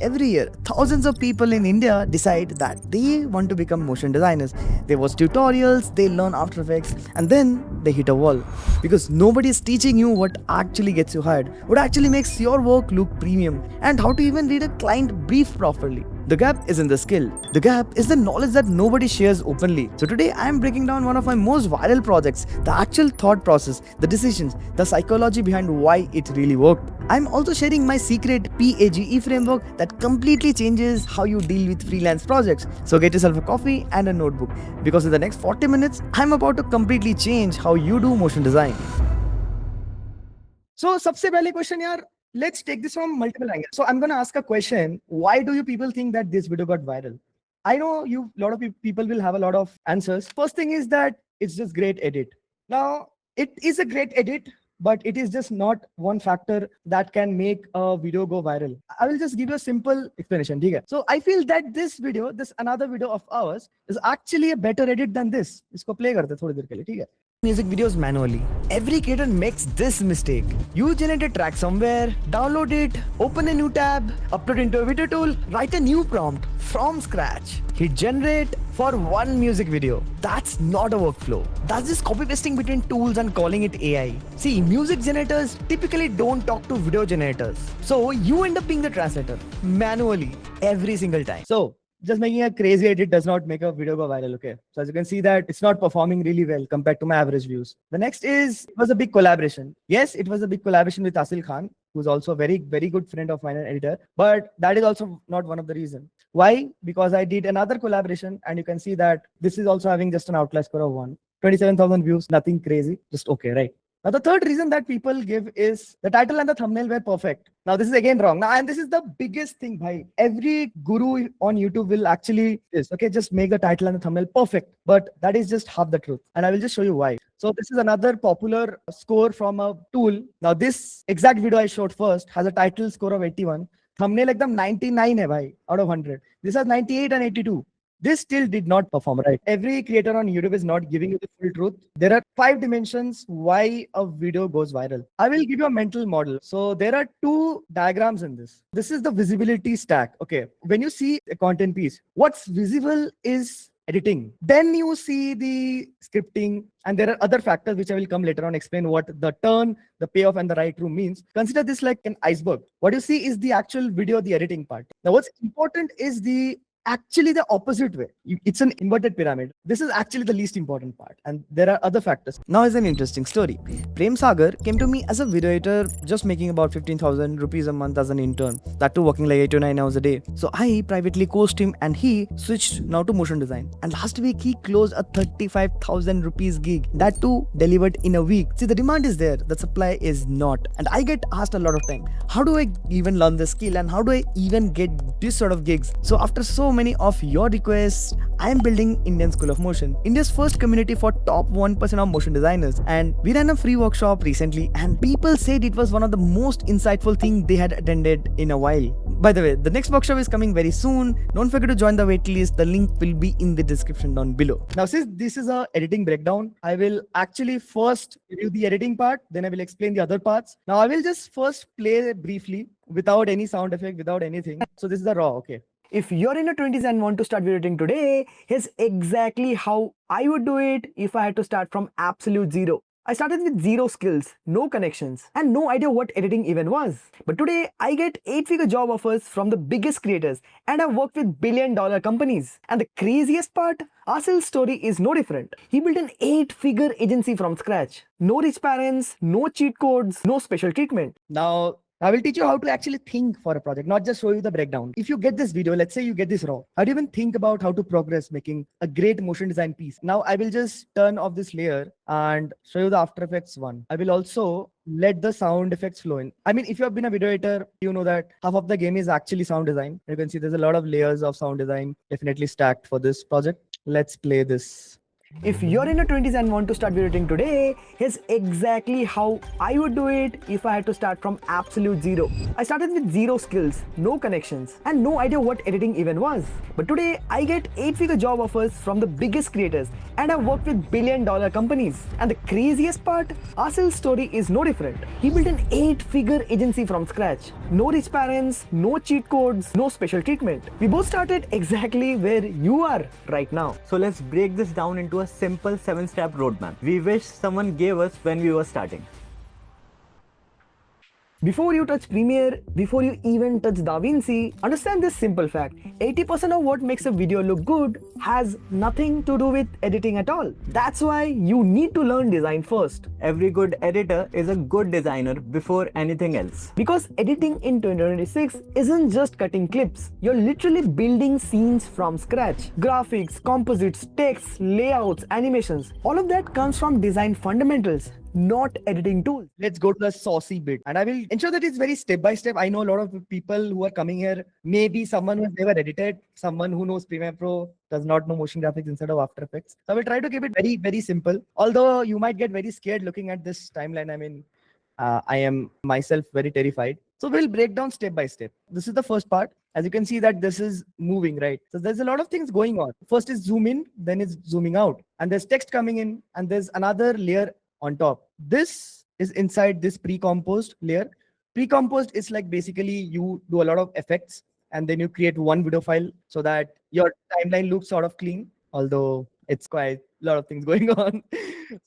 Every year, thousands of people in India decide that they want to become motion designers. They watch tutorials, they learn After Effects, and then they hit a wall. Because nobody is teaching you what actually gets you hired, what actually makes your work look premium, and how to even read a client brief properly. The gap isn't the skill. The gap is the knowledge that nobody shares openly. So today I am breaking down one of my most viral projects, the actual thought process, the decisions, the psychology behind why it really worked. I'm also sharing my secret PAGE framework that completely changes how you deal with freelance projects. So get yourself a coffee and a notebook, because in the next 40 minutes, I'm about to completely change how you do motion design. So सबसे पहले question यार, let's take this from multiple angles. So I'm going to ask a question. Why do you people think that this video got viral? I know a lot of people will have a lot of answers. First thing is that it's just great edit. Now, it is a great edit, but it is just not one factor that can make a video go viral. I will just give you a simple explanation. Okay? So I feel that this another video of ours is actually a better edit than this. इसको play करते थोड़ी देर के लिए, ठीक है? Music videos manually. Every creator makes this mistake. You generate a track somewhere, download it, open a new tab, upload into a video tool, write a new prompt from scratch, hit generate for one music video. That's not a workflow. That's just copy pasting between tools and calling it AI. See, music generators typically don't talk to video generators. So you end up being the translator manually every single time. So just making a crazy edit does not make a video go viral, okay? So as you can see that it's not performing really well compared to my average views. The next is, it was a big collaboration. Yes, it was a big collaboration with Asil Khan, who's also a very, very good friend of mine and editor. But that is also not one of the reasons. Why? Because I did another collaboration and you can see that this is also having just an outlier score of 1. 27,000 views, nothing crazy, just okay, right? Now, the third reason that people give is the title and the thumbnail were perfect. Now, this is again wrong. Now, and this is the biggest thing, bhai. Every guru on YouTube will actually just make the title and the thumbnail perfect. But that is just half the truth. And I will just show you why. So this is another popular score from a tool. Now, this exact video I showed first has a title score of 81. Thumbnail ekdam 99 hai, bhai, out of 100. This has 98 and 82. This still did not perform, right? Every creator on YouTube is not giving you the full truth. There are 5 dimensions why a video goes viral. I will give you a mental model. So there are 2 diagrams in this. This is the visibility stack. Okay. When you see a content piece, what's visible is editing. Then you see the scripting, and there are other factors which I will come later on explain what the turn, the payoff, and the right room means. Consider this like an iceberg. What you see is the actual video, the editing part. Now, what's important is actually the opposite way. It's an inverted pyramid. This is actually the least important part, and there are other factors. Now is an interesting story. Prem Sagar came to me as a video editor, just making about 15,000 rupees a month as an intern, that too working like 8 to 9 hours a day. So I privately coached him and he switched now to motion design. And last week he closed a 35,000 rupees gig, that too delivered in a week. See, the demand is there, the supply is not. And I get asked a lot of time, how do I even learn this skill and how do I even get this sort of gigs? So after so many of your requests, I am building Indian School of Motion, India's first community for top 1% of motion designers. And we ran a free workshop recently and people said it was one of the most insightful things they had attended in a while. By the way, the next workshop is coming very soon. Don't forget to join the waitlist. The link will be in the description down below. Now, since this is a editing breakdown, I will actually first review the editing part, then I will explain the other parts. Now, I will just first play briefly without any sound effect, without anything. So this is the raw, okay? If you're in your 20s and want to start video editing today, here's exactly how I would do it if I had to start from absolute zero. I started with 0 skills, no connections, and no idea what editing even was. But today, I get 8-figure job offers from the biggest creators, and I've worked with billion-dollar companies. And the craziest part, Asil's story is no different. He built an 8-figure agency from scratch. No rich parents, no cheat codes, no special treatment. Now, I will teach you how to actually think for a project, not just show you the breakdown. If you get this video, let's say you get this raw, how do you even think about how to progress making a great motion design piece? Now, I will just turn off this layer and show you the After Effects one. I will also let the sound effects flow in. I mean, if you have been a video editor, you know that half of the game is actually sound design. You can see there's a lot of layers of sound design definitely stacked for this project. Let's play this. If you're in your 20s and want to start video editing today, here's exactly how I would do it if I had to start from absolute zero. I started with zero skills, no connections, and no idea what editing even was. But today, I get 8-figure job offers from the biggest creators, and I've worked with billion-dollar companies. And the craziest part, Asil's story is no different. He built an 8-figure agency from scratch. No rich parents, no cheat codes, no special treatment. We both started exactly where you are right now. So let's break this down into a simple 7-step roadmap we wish someone gave us when we were starting. Before you touch Premiere, before you even touch DaVinci, understand this simple fact. 80% of what makes a video look good has nothing to do with editing at all. That's why you need to learn design first. Every good editor is a good designer before anything else. Because editing in 2026 isn't just cutting clips. You're literally building scenes from scratch. Graphics, composites, text, layouts, animations, all of that comes from design fundamentals, not editing tools. Let's go to the saucy bit, and I will ensure that it's very step by step. I know a lot of people who are coming here, maybe someone who has never edited, someone who knows Premiere Pro, does not know motion graphics instead of After Effects. So I will try to keep it very, very simple. Although you might get very scared looking at this timeline. I mean, I am myself very terrified. So we'll break down step by step. This is the first part. As you can see that this is moving, right? So there's a lot of things going on. First is zoom in, then it's zooming out. And there's text coming in, and there's another layer on top. This is inside this pre-composed layer. Pre-composed is like basically you do a lot of effects and then you create one video file so that your timeline looks sort of clean, although it's quite a lot of things going on.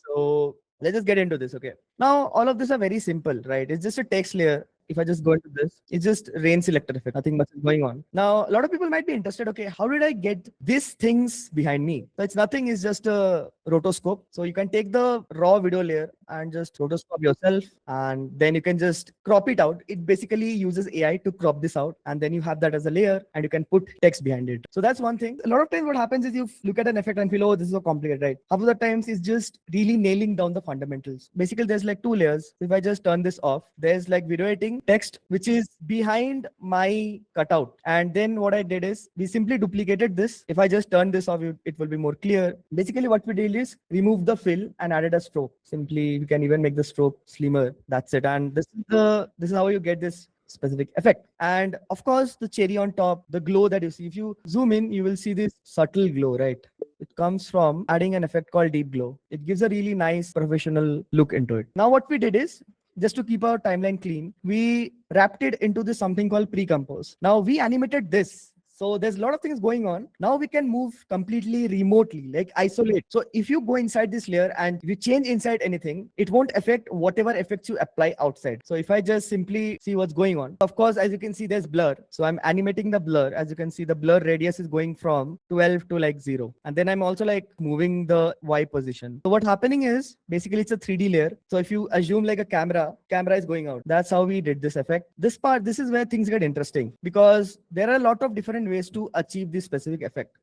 So let's just get into this. Okay. Now, all of this are very simple, right? It's just a text layer. If I just go into this, it's just rain selector effect. Nothing much is going on. Now, a lot of people might be interested. Okay, how did I get these things behind me? So it's nothing, it's just a rotoscope. So you can take the raw video layer and just rotoscope yourself, and then you can just crop it out. It basically uses AI to crop this out, and then you have that as a layer and you can put text behind it. So that's one thing. A lot of times what happens is you look at an effect and feel, oh, this is so complicated, right? Half of the times it's just really nailing down the fundamentals. Basically, there's like two layers. If I just turn this off, there's like video editing text, which is behind my cutout. And then what I did is we simply duplicated this. If I just turn this off, it will be more clear. Basically what we did is remove the fill and added a stroke. Simply, we can even make the stroke slimmer. That's it. And this is how you get this specific effect. And of course, the cherry on top, the glow that you see. If you zoom in, you will see this subtle glow, right? It comes from adding an effect called deep glow. It gives a really nice professional look into it. Now what we did is, just to keep our timeline clean, we wrapped it into this something called pre-compose. Now we animated this. So there's a lot of things going on. Now we can move completely remotely, like isolate. So if you go inside this layer and you change inside anything, it won't affect whatever effects you apply outside. So if I just simply see what's going on, of course, as you can see, there's blur. So I'm animating the blur. As you can see, the blur radius is going from 12 to like 0. And then I'm also like moving the Y position. So what's happening is basically it's a 3D layer. So if you assume like a camera is going out. That's how we did this effect. This part, this is where things get interesting because there are a lot of different ways to achieve this specific effect.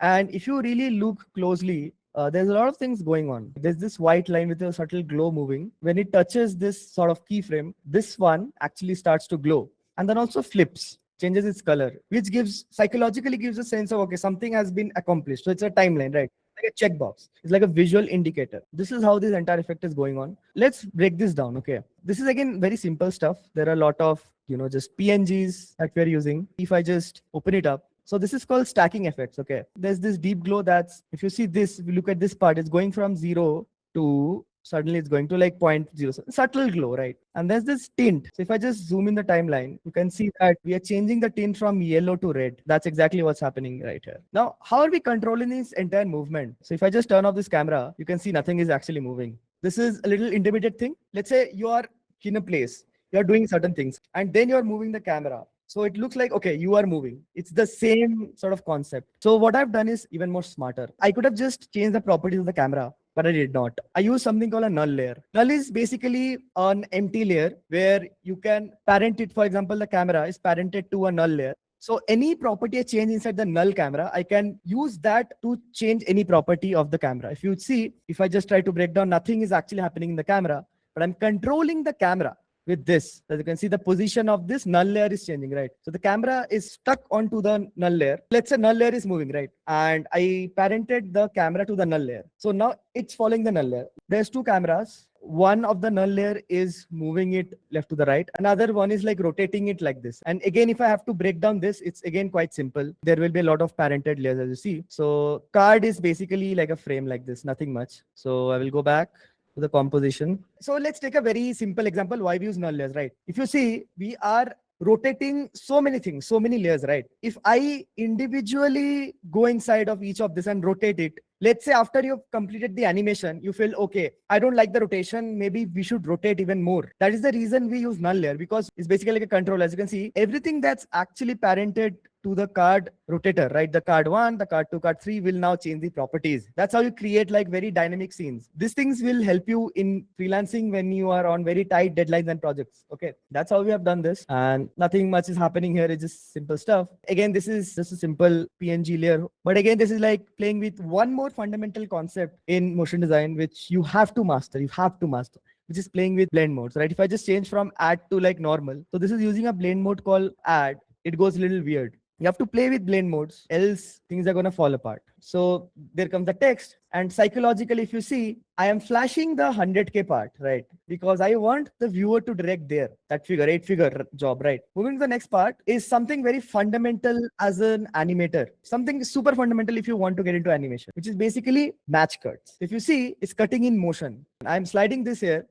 And if you really look closely, there's a lot of things going on. There's this white line with a subtle glow moving. When it touches this sort of keyframe, this one actually starts to glow and then also flips, changes its color, which psychologically gives a sense of, okay, something has been accomplished. So it's a timeline, right? Like a checkbox. It's like a visual indicator. This is how this entire effect is going on. Let's break this down. Okay. This is again very simple stuff. There are a lot of, just PNGs that we're using. If I just open it up. So this is called stacking effects. Okay. There's this deep glow that's, if you see this, if you look at this part, it's going from 0 to suddenly it's going to like 0.0. Subtle glow, right? And there's this tint. So if I just zoom in the timeline, you can see that we are changing the tint from yellow to red. That's exactly what's happening right here. Now, how are we controlling this entire movement? So if I just turn off this camera, you can see nothing is actually moving. This is a little intermediate thing. Let's say you are in a place, you're doing certain things, and then you're moving the camera. So it looks like, okay, you are moving. It's the same sort of concept. So what I've done is even more smarter. I could have just changed the properties of the camera, but I did not. I use something called a null layer. Null is basically an empty layer where you can parent it. For example, the camera is parented to a null layer. So any property I change inside the null camera, I can use that to change any property of the camera. If you see, if I just try to break down, nothing is actually happening in the camera, but I'm controlling the camera with this. As you can see, the position of this null layer is changing, right? So the camera is stuck onto the null layer. Let's say null layer is moving, right? And I parented the camera to the null layer. So now it's following the null layer. There's two cameras. One of the null layer is moving it left to the right. Another one is like rotating it like this. And again, if I have to break down this, it's again quite simple. There will be a lot of parented layers, as you see. So card is basically like a frame like this, nothing much. So I will go back to the composition. So let's take a very simple example why we use null layers, right? If you see, we are rotating so many things, so many layers, right? If I individually go inside of each of this and rotate it, let's say after you've completed the animation, you feel, okay, I don't like the rotation. Maybe we should rotate even more. That is the reason we use null layer, because it's basically like a control. As you can see, everything that's actually parented to the card rotator, right? The card 1, the card 2, card 3 will now change the properties. That's how you create like very dynamic scenes. These things will help you in freelancing when you are on very tight deadlines and projects. Okay, that's how we have done this, and nothing much is happening here. It's just simple stuff. Again, this is just a simple PNG layer, but again, this is like playing with one more fundamental concept in motion design, which you have to master. You have to master, which is playing with blend modes, right? If I just change from add to like normal, so this is using a blend mode called add. It goes a little weird. You have to play with blend modes, else things are going to fall apart. So there comes the text. And psychologically, if you see, I am flashing the 100K part, right? Because I want the viewer to direct there, that figure, 8-figure job, right? Moving to the next part is something very fundamental as an animator. Something super fundamental if you want to get into animation, which is basically match cuts. If you see, it's cutting in motion. I'm sliding this here.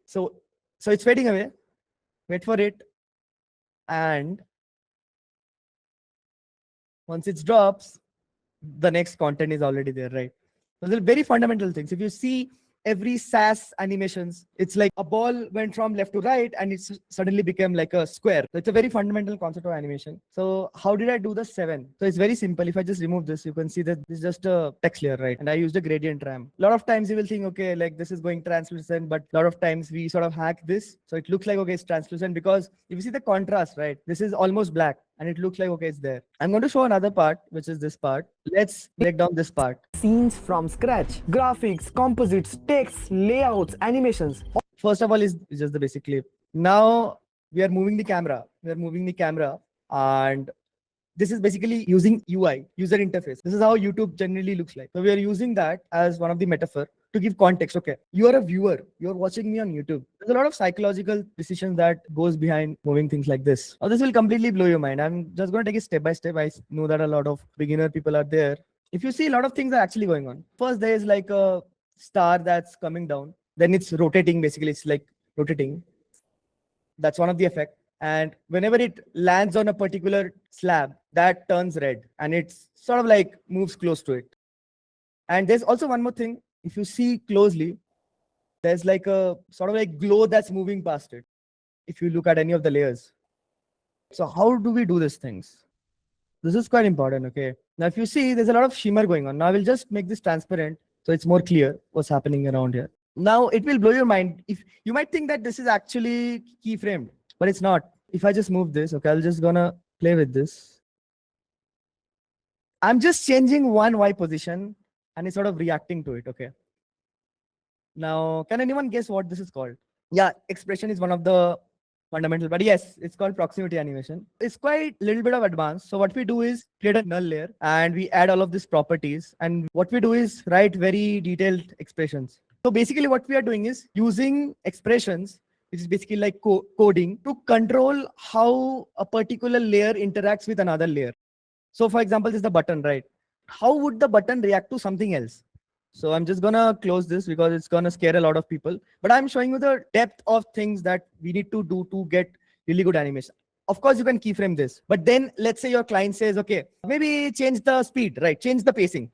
So it's fading away. Wait for it. And once it drops, the next content is already there, right? So they're very fundamental things. If you see every SAS animations, it's like a ball went from left to right and it suddenly became like a square. So it's a very fundamental concept of animation. So how did I do the 7? So it's very simple. If I just remove this, you can see that this is just a text layer, right? And I used a gradient ramp. A lot of times you will think, okay, like this is going translucent, but a lot of times we sort of hack this. So it looks like, okay, it's translucent, because if you see the contrast, right? This is almost black and it looks like, okay, it's there. I'm going to show another part, which is this part. Let's break down this part. Scenes from scratch, graphics, composites, text, layouts, animations. First of all is just the basic clip. Now we are moving the camera. And this is basically using UI, user interface. This is how YouTube generally looks like. So we are using that as one of the metaphor to give context. Okay, you are a viewer. You're watching me on YouTube. There's a lot of psychological decisions that goes behind moving things like this. Now this will completely blow your mind. I'm just going to take it step by step. I know that a lot of beginner people are there. If you see, a lot of things are actually going on. First, there is like a star that's coming down. Then it's rotating. Basically, it's like rotating. That's one of the effects. And whenever it lands on a particular slab, that turns red and it's sort of like moves close to it. And there's also one more thing. If you see closely, there's like a sort of like glow that's moving past it. If you look at any of the layers. So how do we do these things? This is quite important. Okay. Now, if you see, there's a lot of shimmer going on. Now I will just make this transparent so it's more clear what's happening around here. Now it will blow your mind. If you might think that this is actually keyframed, but it's not. If I just move this, okay, I'm just gonna play with this. I'm just changing one Y position and it's sort of reacting to it. Okay. Now, can anyone guess what this is called? Yeah, expression is one of the fundamental, but yes, it's called proximity animation. It's quite a little bit of advanced. So what we do is create a null layer and we add all of these properties. And what we do is write very detailed expressions. So basically what we are doing is using expressions, which is basically like coding, to control how a particular layer interacts with another layer. So for example, this is the button, right? How would the button react to something else? So I'm just gonna close this because it's gonna scare a lot of people. But I'm showing you the depth of things that we need to do to get really good animation. Of course, you can keyframe this. But then let's say your client says, okay, maybe change the speed, right? Change the pacing.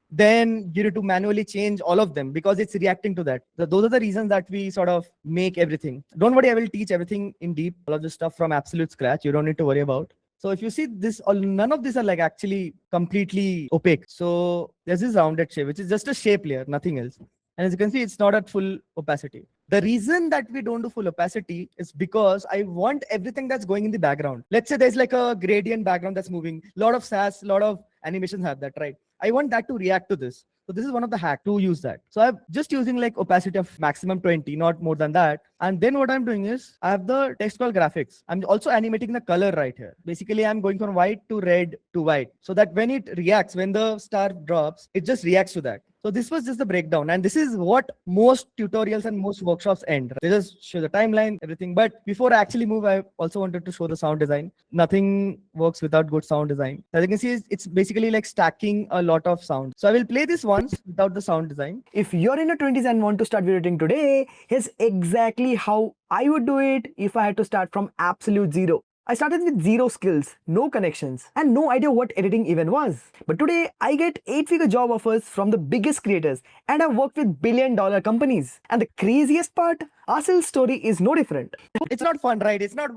Then you need to manually change all of them because it's reacting to that. So those are the reasons that we sort of make everything. Don't worry, I will teach everything in deep, all of this stuff from absolute scratch. You don't need to worry about. So if you see this, none of these are like actually completely opaque. So there's this rounded shape, which is just a shape layer, nothing else. And as you can see, it's not at full opacity. The reason that we don't do full opacity is because I want everything that's going in the background. Let's say there's like a gradient background that's moving. A lot of SAS, a lot of animations have that, right? I want that to react to this. So this is one of the hack to use that. So I'm just using like opacity of maximum 20, not more than that. And then what I'm doing is I have the textual graphics. I'm also animating the color right here. Basically, I'm going from white to red to white so that when it reacts, when the star drops, it just reacts to that. So this was just the breakdown. And this is what most tutorials and most workshops end. They just show the timeline, everything. But before I actually move, I also wanted to show the sound design. Nothing works without good sound design. As you can see, it's basically like stacking a lot of sound. So I will play this once without the sound design. If you're in your 20s and want to start video editing today, here's exactly how I would do it if I had to start from absolute zero. I started with zero skills, no connections, and no idea what editing even was. But today, I get 8-figure job offers from the biggest creators, and I've worked with billion-dollar companies. And the craziest part, our sales story is no different. It's not fun, right? It's not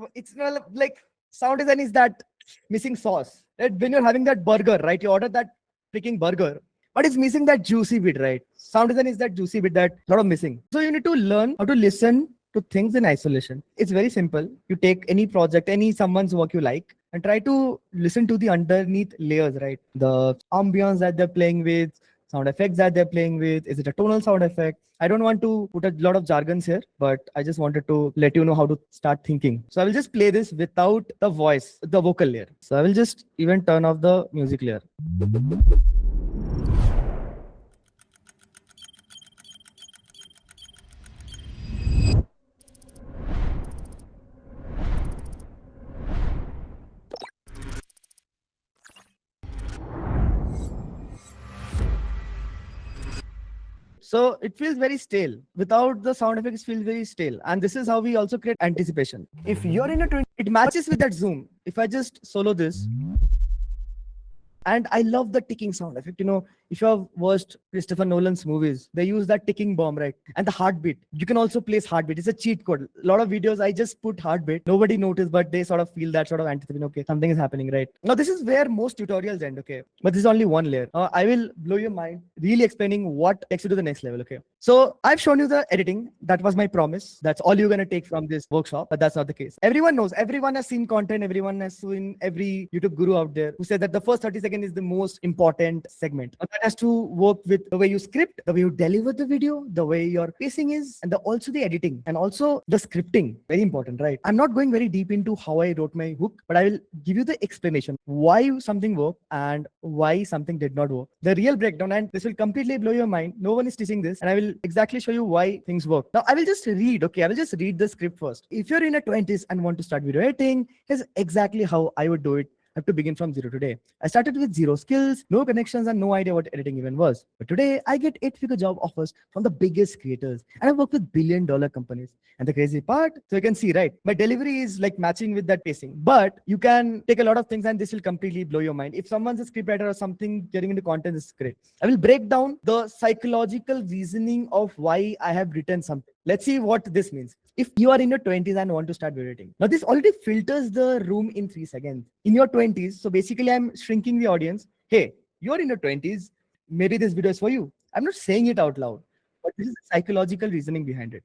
like sound design is that missing sauce. Right? When you're having that burger, right? You order that freaking burger, but it's missing that juicy bit, right? Sound design is that juicy bit that a lot of missing. So you need to learn how to listen to things in isolation. It's very simple. You take any project, any someone's work you like, and try to listen to the underneath layers, right? The ambience that they're playing with, sound effects that they're playing with. Is it a tonal sound effect? I don't want to put a lot of jargons here, but I just wanted to let you know how to start thinking. So I will just play this without the voice, the vocal layer. So I will just even turn off the music layer. So it feels very stale. Without the sound effects, it feels very stale. And this is how we also create anticipation. If you're in your 20s, It matches with that zoom. If I just solo this, and I love the ticking sound effect. You know, if you have watched Christopher Nolan's movies, they use that ticking bomb, right? And the heartbeat. You can also place heartbeat. It's a cheat code. A lot of videos, I just put heartbeat. Nobody noticed, but they sort of feel that sort of anticipation. Okay, something is happening, right? Now, this is where most tutorials end, okay? But this is only one layer. I will blow your mind, really explaining what takes you to the next level, okay? So I've shown you the editing. That was my promise. That's all you're going to take from this workshop, but that's not the case. Everyone knows, everyone has seen content. Everyone has seen every YouTube guru out there who said that the first 30 seconds is the most important segment. That has to work with the way you script, the way you deliver the video, the way your pacing is, and also the editing and also the scripting. Very important, right? I'm not going very deep into how I wrote my hook, but I will give you the explanation why something worked and why something did not work. The real breakdown, and this will completely blow your mind. No one is teaching this, and I will exactly show you why things work. Now, I will just read, okay? I will just read the script first. If you're in your 20s and want to start video editing, here's exactly how I would do it. I have to begin from zero today. I started with zero skills, no connections, and no idea what editing even was. But today, I get 8-figure job offers from the biggest creators, and I work with billion-dollar companies. And the crazy part, so you can see, right? My delivery is like matching with that pacing. But you can take a lot of things, and this will completely blow your mind. If someone's a scriptwriter or something getting into content, is great. I will break down the psychological reasoning of why I have written something. Let's see what this means. If you are in your 20s and want to start video editing, now this already filters the room in 3 seconds. In your 20s, so basically I'm shrinking the audience. Hey, you're in your 20s, maybe this video is for you. I'm not saying it out loud, but this is the psychological reasoning behind it.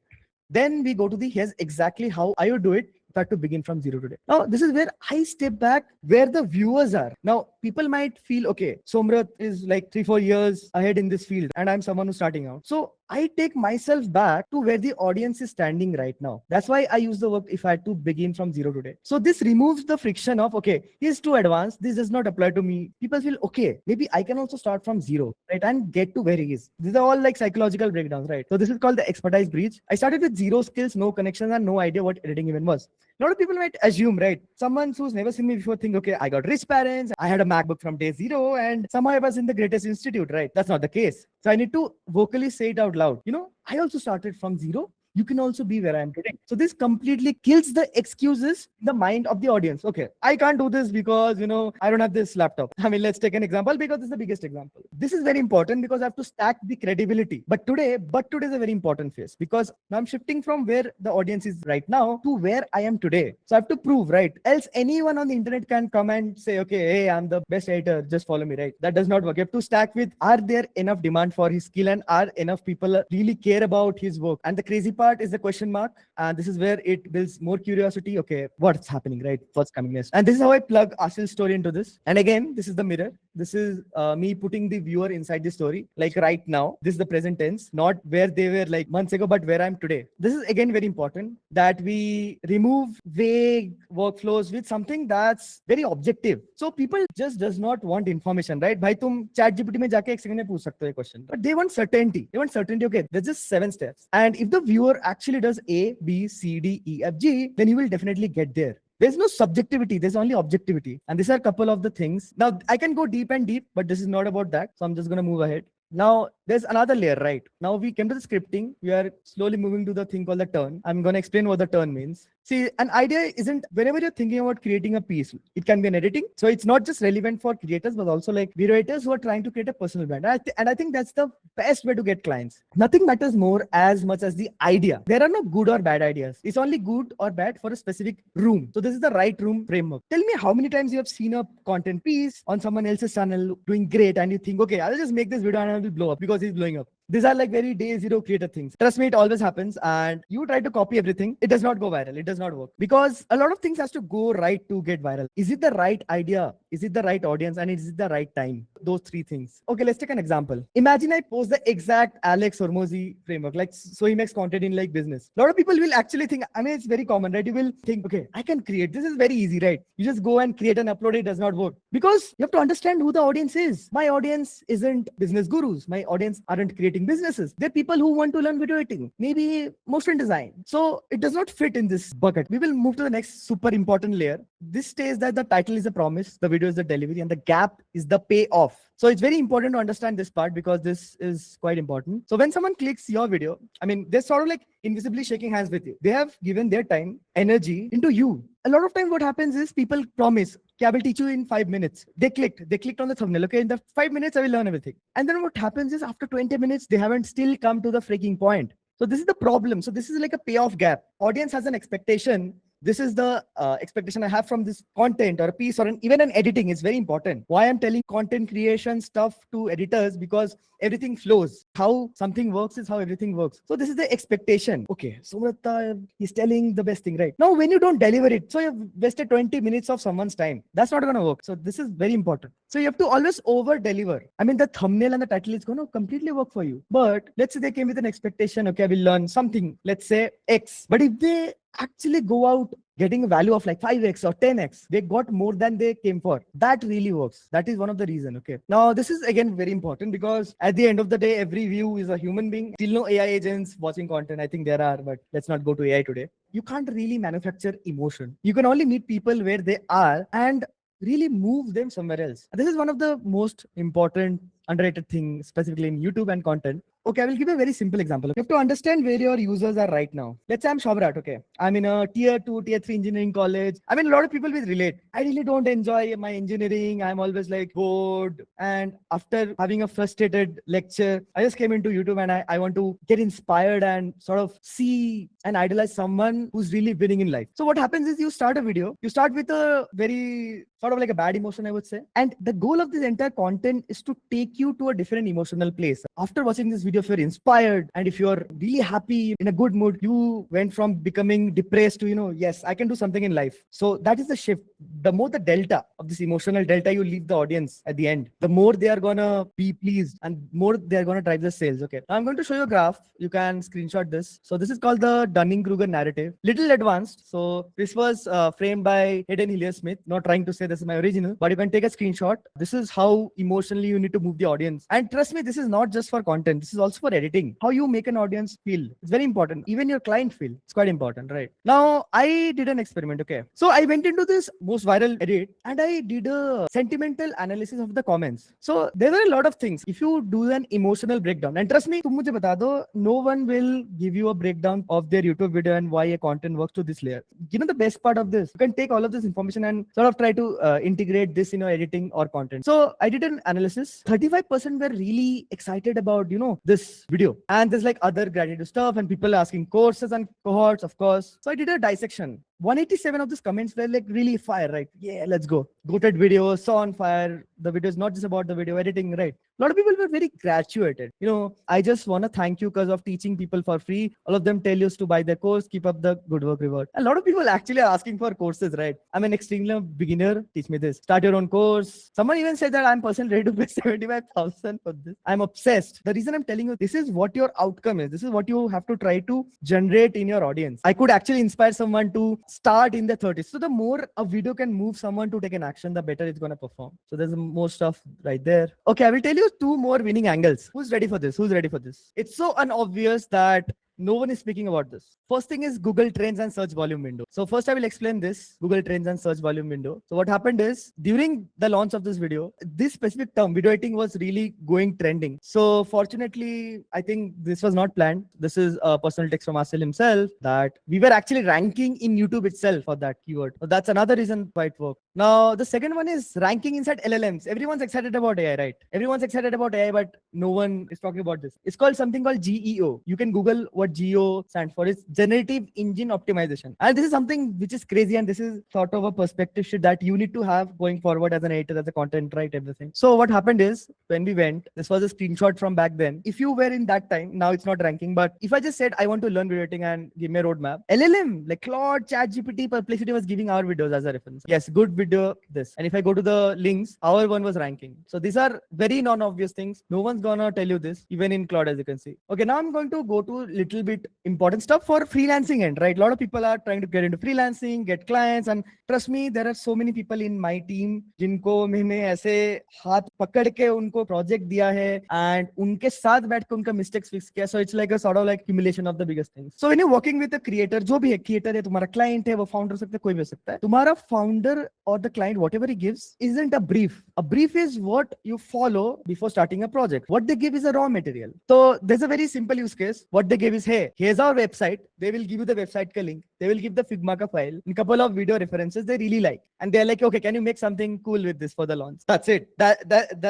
Then we go to here's exactly how I would do it if I had to begin from zero today. Now, this is where I step back where the viewers are. Now, people might feel, okay, Somrat is like 3-4 years ahead in this field and I'm someone who's starting out. So I take myself back to where the audience is standing right now. That's why I use the word if I had to begin from zero today. So this removes the friction of, okay, he's too advanced. This does not apply to me. People feel, okay, maybe I can also start from zero, right? And get to where he is. These are all like psychological breakdowns, right? So this is called the expertise breach. I started with zero skills, no connections, and no idea what editing even was. A lot of people might assume, right? Someone who's never seen me before think, okay, I got rich parents, I had a MacBook from day zero, and somehow I was in the greatest institute, right? That's not the case. So I need to vocally say it out loud. You know, I also started from zero. You can also be where I am today. So this completely kills the excuses in the mind of the audience. Okay, I can't do this because, you know, I don't have this laptop. I mean, let's take an example because this is the biggest example. This is very important because I have to stack the credibility. But today is a very important phase because now I'm shifting from where the audience is right now to where I am today. So I have to prove, right? Else anyone on the internet can come and say, okay, hey, I'm the best editor. Just follow me, right? That does not work. You have to stack with, are there enough demand for his skill and are enough people really care about his work? And the crazy part, part is the question mark. And this is where it builds more curiosity. Okay, what's happening, right? What's coming next? And this is how I plug Asil's story into this. And again, this is the mirror. This is me putting the viewer inside the story. Like right now, this is the present tense, not where they were like months ago, but where I'm today. This is again very important that we remove vague workflows with something that's very objective. So people just does not want information, right? Bhai tum chat GPT mein jaake ek second mein pooch sakte ho ye question. But they want certainty. They want certainty. Okay, there's just 7 steps. And if the viewer actually does A, B, C, D, E, F, G, then you will definitely get there. There's no subjectivity, there's only objectivity. And these are a couple of the things. Now, I can go deep and deep, but this is not about that. So I'm just going to move ahead. Now, there's another layer, right? Now we came to the scripting. We are slowly moving to the thing called the turn. I'm going to explain what the turn means. See, an idea isn't, whenever you're thinking about creating a piece, it can be an editing. So it's not just relevant for creators, but also like creators who are trying to create a personal brand. And I think that's the best way to get clients. Nothing matters more as much as the idea. There are no good or bad ideas. It's only good or bad for a specific room. So this is the right room framework. Tell me how many times you have seen a content piece on someone else's channel doing great and you think, okay, I'll just make this video and I will blow up because he's blowing up. These are like very day zero creator things. Trust me, it always happens. And you try to copy everything. It does not go viral. It does not work because a lot of things has to go right to get viral. Is it the right idea? Is it the right audience? And is it the right time? Those 3 things. Okay, let's take an example. Imagine I post the exact Alex Hormozy framework. Like, so he makes content in like business. A lot of people will actually think, I mean, it's very common, right? You will think, okay, I can create. This is very easy, right? You just go and create and upload. It does not work because you have to understand who the audience is. My audience isn't business gurus. My audience aren't creating businesses. They're people who want to learn video editing, maybe motion design. So it does not fit in this bucket. We will move to the next super important layer. This says that the title is a promise, the video is the delivery, and the gap is the payoff. So it's very important to understand this part because this is quite important. So when someone clicks your video, I mean, they're sort of like invisibly shaking hands with you. They have given their time, energy into you. A lot of time what happens is people promise, okay, I will teach you in 5 minutes. They clicked on the thumbnail. Okay, in the 5 minutes, I will learn everything. And then what happens is after 20 minutes, they haven't still come to the freaking point. So this is the problem. So this is like a payoff gap. Audience has an expectation. This is the expectation I have from this content or a piece or even an editing. Is very important. Why I'm telling content creation stuff to editors, because everything flows. How something works is how everything works. So this is the expectation. Okay, Somrat is telling the best thing, right? Now, when you don't deliver it, so you've wasted 20 minutes of someone's time. That's not going to work. So this is very important. So you have to always over deliver. I mean, the thumbnail and the title is going to completely work for you. But let's say they came with an expectation. Okay, I will learn something. Let's say X. But if they actually go out getting a value of like 5x or 10x, they got more than they came for. That really works. That is one of the reasons. Okay. Now, this is again very important because at the end of the day, every view is a human being. Still no AI agents watching content. I think there are, but let's not go to AI today. You can't really manufacture emotion. You can only meet people where they are and really move them somewhere else. This is one of the most important underrated things, specifically in YouTube and content. Okay, I will give a very simple example. You have to understand where your users are right now. Let's say I'm Somrat, okay. I'm in a tier 2, tier 3 engineering college. I mean, a lot of people will relate. I really don't enjoy my engineering. I'm always like bored. And after having a frustrated lecture, I just came into YouTube and I want to get inspired and sort of see and idolize someone who's really winning in life. So what happens is you start a video. You start with a very sort of like a bad emotion, I would say. And the goal of this entire content is to take you to a different emotional place. After watching this video, if you're inspired and if you're really happy, in a good mood, you went from becoming depressed to, yes, I can do something in life. So that is the shift. The more the delta of this emotional delta you leave the audience at the end, the more they are going to be pleased and more they're going to drive the sales. Okay. Now I'm going to show you a graph. You can screenshot this. So this is called the Dunning-Kruger narrative. Little advanced. So this was framed by Hayden Hillier-Smith. Not trying to say this is my original, but you can take a screenshot. This is how emotionally you need to move the audience. And trust me, this is not just for content. This is also for editing. How you make an audience feel. It's very important. Even your client feel. It's quite important, right? Now, I did an experiment, okay? So I went into this most viral edit and I did a sentimental analysis of the comments. So there were a lot of things. If you do an emotional breakdown, and trust me, tum mujhe bata do, no one will give you a breakdown of their YouTube video and why a content works to this layer. The best part of this, you can take all of this information and sort of try to integrate this in your editing or content. So I did an analysis. 35% were really excited about, this video. And there's like other gratitude stuff and people asking courses and cohorts, of course. So I did a dissection. 187 of these comments were like really fire, right? Yeah, let's go. Goated video, so on fire. The video is not just about the video editing, right? A lot of people were very gratuited. You know, I just want to thank you because of teaching people for free. All of them tell you to buy their course, keep up the good work reward. A lot of people actually are asking for courses, right? I'm an extremely beginner. Teach me this. Start your own course. Someone even said that I'm personally ready to pay 75,000 for this. I'm obsessed. The reason I'm telling you this is what your outcome is. This is what you have to try to generate in your audience. I could actually inspire someone to start in the 30s. So the more a video can move someone to take an action, the better it's going to perform. So there's more stuff right there. Okay, I will tell you 2 more winning angles. Who's ready for this? Who's ready for this? It's so unobvious that no one is speaking about this. First thing is Google Trends and search volume window. So first I will explain this Google Trends and search volume window. So what happened is during the launch of this video, this specific term video editing was really going trending. So fortunately, I think this was not planned. This is a personal text from Asil himself that we were actually ranking in YouTube itself for that keyword. So that's another reason why it worked. Now, the second one is ranking inside LLMs. Everyone's excited about AI, right? Everyone's excited about AI, but no one is talking about this. It's called something called GEO. You can Google what GEO stands for. It's generative engine optimization. And this is something which is crazy. And this is sort of a perspective shift that you need to have going forward as an editor, as a content, right? Everything. So what happened is when we went, this was a screenshot from back then. If you were in that time, now it's not ranking, but if I just said, I want to learn video editing and give me a roadmap, LLM, like Claude, ChatGPT, Perplexity was giving our videos as a reference. Yes, good video, this. And if I go to the links, our one was ranking. So these are very non-obvious things. No one's gonna tell you this, even in Claude, as you can see. Okay, now I'm going to go to little bit important stuff for freelancing end, right? A lot of people are trying to get into freelancing, get clients, and trust me, there are so many people in my team जिनको मैंने ऐसे हाथ पकड़ के उनको project दिया है and उनके साथ बैठ के उनका mistakes fix किया. So it's like a sort of like accumulation of the biggest things. So when you're working with a creator, जो भी है creator है, तुम्हारा client है, वो founder हो सकता है, कोई भी हो सकता है. तुम्हारा founder or the client, whatever he gives, isn't a brief. A brief is what you follow before starting a project. What they give is a raw material. So there's a very simple use case. What they give is, hey, here's our website. They will give you the website ka link. They will give the Figma ka file, a couple of video references they really like. And they're like, okay, can you make something cool with this for the launch? That's it. That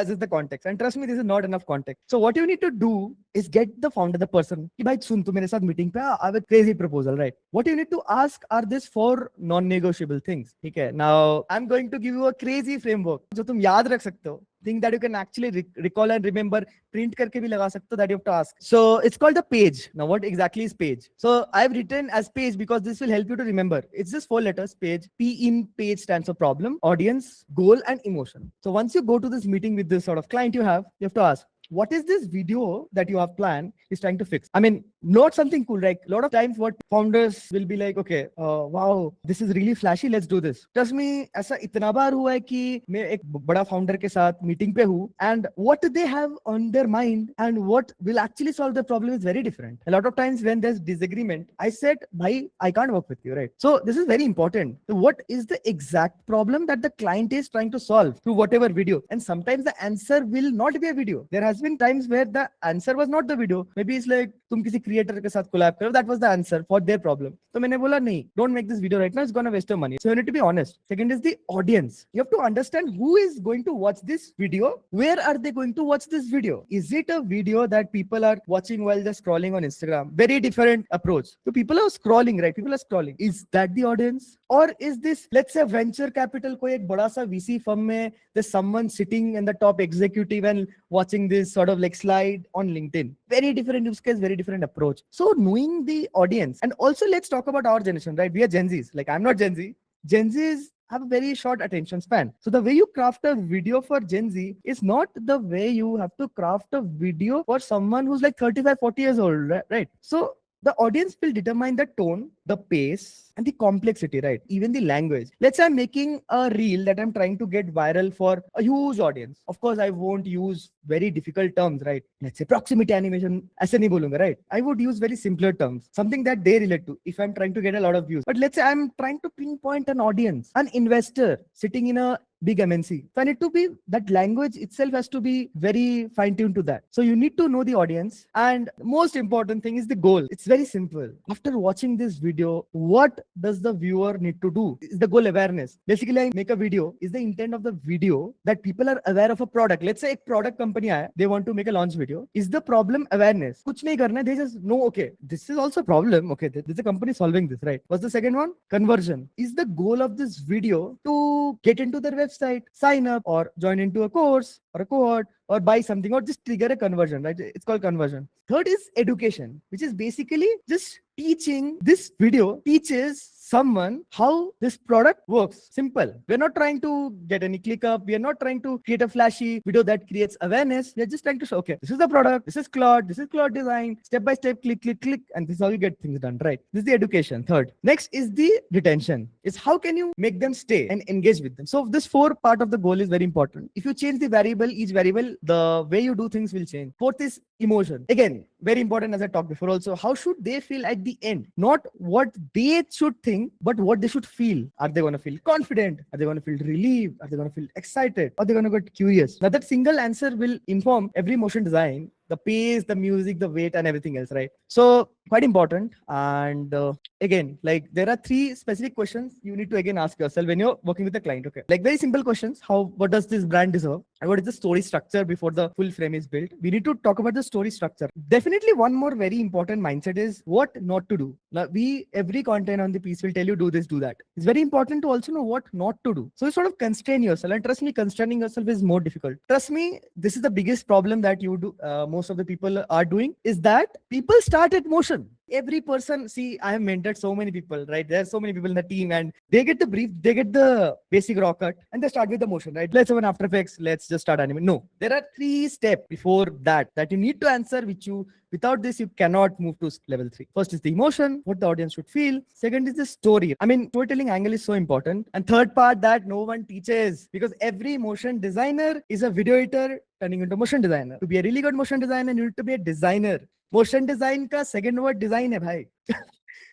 is the context. And trust me, this is not enough context. So what you need to do is get the founder, the person. Ki bhai, sun, tu mere saath meeting pe aa, I have a crazy proposal, right? What you need to ask are these 4 non-negotiable things. Okay. Now, I'm going to give you a crazy framework. जो तुम याद रख सकते हो. Thing that you can actually recall and remember, print करके भी लगा सकते हो, that you have to ask. So it's called the page. Now what exactly is page? So I've written as page because this will help you to remember. It's just 4 letters, page. P in page stands for problem, audience, goal, and emotion. So once you go to this meeting with this sort of client you have to ask, what is this video that you have planned is trying to fix? I mean, not something cool, right? A lot of times what founders will be like, okay, wow, this is really flashy, let's do this. Trust me, ऐसा इतना बार हुआ है कि मैं एक बड़ा founder के साथ meeting पे हूँ, and what they have on their mind and what will actually solve the problem is very different. A lot of times when there's disagreement, I said, bhai, I can't work with you, right? So this is very important. So what is the exact problem that the client is trying to solve through whatever video? And sometimes the answer will not be a video. There has been times where the answer was not the video. Maybe it's like, तुम किसी creator के साथ collab करो. That was the answer for their problem. तो मैंने बोला नहीं, don't make this video right now. It's gonna waste your money. So you need to be honest. Second is the audience. You have to understand who is going to watch this video. Where are they going to watch this video? Is it a video that people are watching while they're scrolling on Instagram? Very different approach. So people are scrolling, right? People are scrolling. Is that the audience? Or is this, let's say, venture capital कोई एक बड़ा सा VC firm में there's someone sitting in the top executive and watching this sort of like slide on LinkedIn? Very different use case, very different approach. So knowing the audience, and also let's talk about our generation, right? We are Gen Zs. Like I'm not Gen Z. Gen Zs have a very short attention span. So the way you craft a video for Gen Z is not the way you have to craft a video for someone who's like 35, 40 years old, right? So the audience will determine the tone, the pace, and the complexity, right? Even the language. Let's say I'm making a reel that I'm trying to get viral for a huge audience. Of course, I won't use very difficult terms, right? Let's say proximity animation, ऐसे नहीं बोलूंगा, right? I would use very simpler terms, something that they relate to if I'm trying to get a lot of views. But let's say I'm trying to pinpoint an audience, an investor sitting in a big MNC. So I need to be, that language itself has to be very fine-tuned to that. So you need to know the audience. And most important thing is the goal. It's very simple. After watching this video, what does the viewer need to do? Is the goal awareness? Basically, I make a video. Is the intent of the video that people are aware of a product? Let's say a product company, they want to make a launch video. Is the problem awareness? Kuch nahi karna, they just know, okay, this is also a problem. Okay, there's a company solving this, right? What's the second one? Conversion. Is the goal of this video to get into their website? website, sign up, or join into a course or a cohort, or buy something, or just trigger a conversion, right? It's called conversion. Third is education, which is basically just teaching. This video teaches someone how this product works. Simple. We're not trying to get any click up. We are not trying to create a flashy video that creates awareness. We're just trying to show, okay, this is the product, this is Claude design, step by step, click, click, click, and this is how you get things done, right? This is the education. Third. Next is the retention. Is how can you make them stay and engage with them? So this 4 part of the goal is very important. If you change the variable, each variable, the way you do things will change. Fourth is emotion. Again, very important, as I talked before also. How should they feel at the end? Not what they should think, but what they should feel. Are they going to feel confident? Are they going to feel relieved? Are they going to feel excited? Are they going to get curious? Now that single answer will inform every motion design, the pace, the music, the weight, and everything else, right? So quite important. And again, like there are 3 specific questions you need to again ask yourself when you're working with a client. Okay, like very simple questions. What does this brand deserve? And what is the story structure before the full frame is built? We need to talk about the story structure. Definitely one more very important mindset is what not to do. Now every content on the piece will tell you do this, do that. It's very important to also know what not to do. So you sort of constrain yourself, and trust me, constraining yourself is more difficult. Trust me, this is the biggest problem that you do. Most of the people are doing is that people start at motion. Every person, see, I have mentored so many people, right? There are so many people in the team, and they get the brief, they get the basic raw cut, and they start with the motion, right? Let's have an After Effects, let's just start animating. No, there are 3 steps before that you need to answer, which you, without this, you cannot move to level 3. First is the emotion, what the audience should feel. Second is the story. I mean, storytelling angle is so important. And third part that no one teaches, because every motion designer is a video editor turning into motion designer. To be a really good motion designer, you need to be a designer. Motion design ka second word design hai bhai.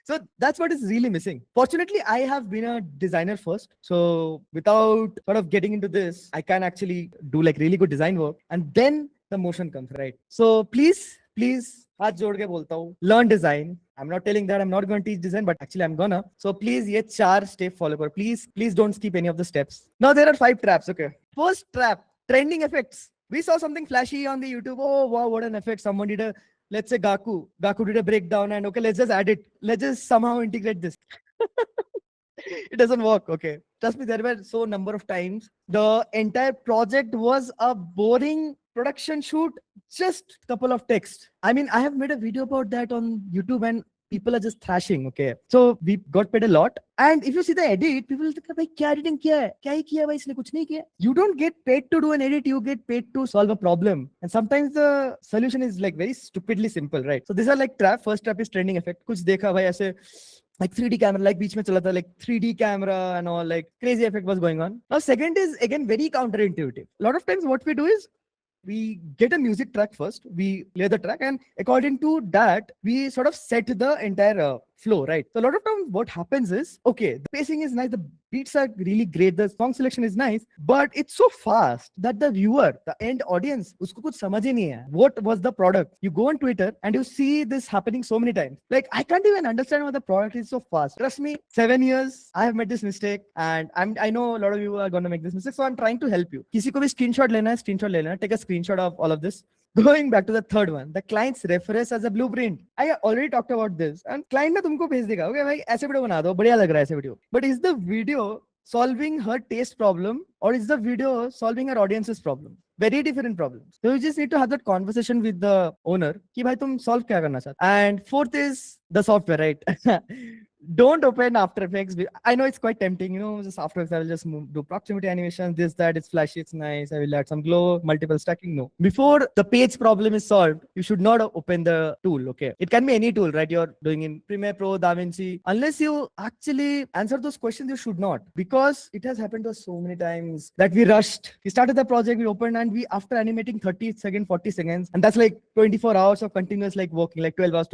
So that's what is really missing. Fortunately, I have been a designer first. So without sort of getting into this, I can actually do like really good design work, and then the motion comes, right? So please, हाथ जोड़ के बोलता हूँ, learn design. I'm not telling that I'm not going to teach design, but actually I'm gonna. So please, ये 4 step follow करो. Please don't skip any of the steps. Now there are 5 traps. Okay. First trap, trending effects. We saw something flashy on the YouTube. Oh wow, what an effect! Someone did a, let's say Gaku did a breakdown, and okay, let's just add it. Let's just somehow integrate this. It doesn't work. Okay, trust me, there were so number of times the entire project was a boring production shoot, just couple of text. I mean, I have made a video about that on YouTube, and people are just thrashing. Okay, so we got paid a lot, and if you see the edit, people will think, "Bhai, kya editing kiya hai? Kya hi kiya bhai? Isne kuch nahi kiya." You don't get paid to do an edit; you get paid to solve a problem. And sometimes the solution is like very stupidly simple, right? So these are like trap. First trap is trending effect. Kuch dekha bhai aise, like 3D camera, like beach mein chala tha, like 3D camera and all, like crazy effect was going on. Now second is again very counterintuitive. A lot of times what we do is we get a music track first, we lay the track, and according to that, we sort of set the entire flow, right? So a lot of times what happens is, okay, the pacing is nice, the beats are really great, the song selection is nice, but it's so fast that the viewer, the end audience, usko kuch samajh hi nahi hai. What was the product? You go on Twitter and you see this happening so many times. Like, I can't even understand why the product is so fast. Trust me, 7 years, I have made this mistake, and I know a lot of you are going to make this mistake, so I'm trying to help you. Kisi ko bhi screenshot lena hai, take a screenshot of all of this. Going back to the third one, the client's reference as a blueprint. I already talked about this, and client ना तुमको भेज देगा, okay भाई ऐसे video बना दो, बढ़िया लग रहा है ऐसे video. But is the video solving her taste problem, or is the video solving her audience's problem? Very different problems. So you just need to have that conversation with the owner कि भाई तुम solve क्या करना चाहते. And fourth is the software, right? Don't open After Effects. I know it's quite tempting, just After Effects, I will just do proximity animation, this, that, it's flashy, it's nice, I will add some glow, multiple stacking. No. Before the page problem is solved, you should not open the tool, okay? It can be any tool, right? You're doing in Premiere Pro, DaVinci. Unless you actually answer those questions, you should not. Because it has happened to us so many times that we rushed. We started the project, we opened, and we, after animating 30 seconds, 40 seconds, and that's like 24 hours of continuous like working, like 12 hours,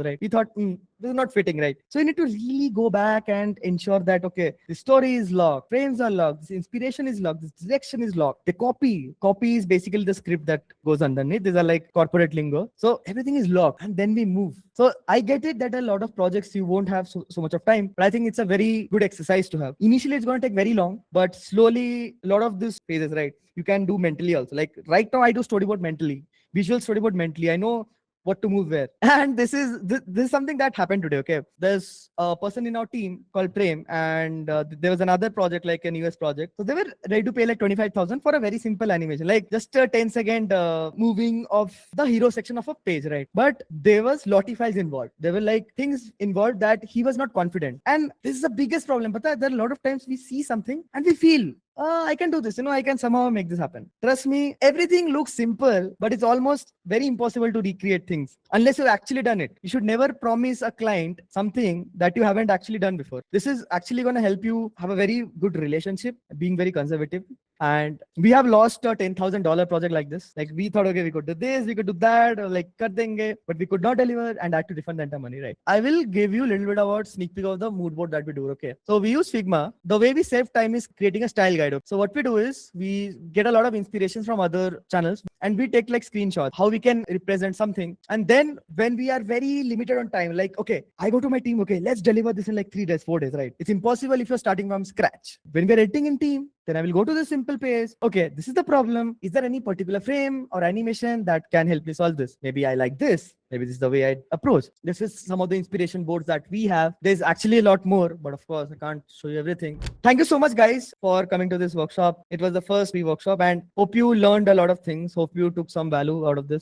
right? We thought, this is not fitting, right? So you need to really go back and ensure that, okay, the story is locked, frames are locked, this inspiration is locked, this direction is locked. The copy is basically the script that goes underneath. These are like corporate lingo. So everything is locked, and then we move. So I get it that a lot of projects you won't have so much of time, but I think it's a very good exercise to have. Initially, it's going to take very long, but slowly, a lot of these phases, right, you can do mentally also. Like right now, I do storyboard mentally, visual storyboard mentally. I know what to move where. And this is something that happened today. Okay, there's a person in our team called Prem, and there was another project, like an US project. So they were ready to pay like 25,000 for a very simple animation, like just a 10-second moving of the hero section of a page, right? But there was lottie files involved. There were like things involved that he was not confident, and this is the biggest problem. But there are a lot of times we see something and we feel, I can do this, I can somehow make this happen. Trust me, everything looks simple, but it's almost very impossible to recreate things unless you've actually done it. You should never promise a client something that you haven't actually done before. This is actually going to help you have a very good relationship, being very conservative. And we have lost a $10,000 project like this. Like we thought, okay, we could do this, we could do that, or like cut denge, but we could not deliver and had to refund the entire money, right? I will give you a little bit about sneak peek of the mood board that we do. Okay, so we use Figma. The way we save time is creating a style guide. So what we do is we get a lot of inspirations from other channels and we take like screenshots, how we can represent something. And then when we are very limited on time, like, okay, I go to my team, okay, let's deliver this in like 3 days, 4 days, right? It's impossible if you're starting from scratch. When we're editing in team, then I will go to the simple page. Okay, this is the problem. Is there any particular frame or animation that can help me solve this? Maybe I like this. Maybe this is the way I approach. This is some of the inspiration boards that we have. There's actually a lot more, but of course I can't show you everything. Thank you so much guys for coming to this workshop. It was the first free workshop and hope you learned a lot of things. Hope you took some value out of this.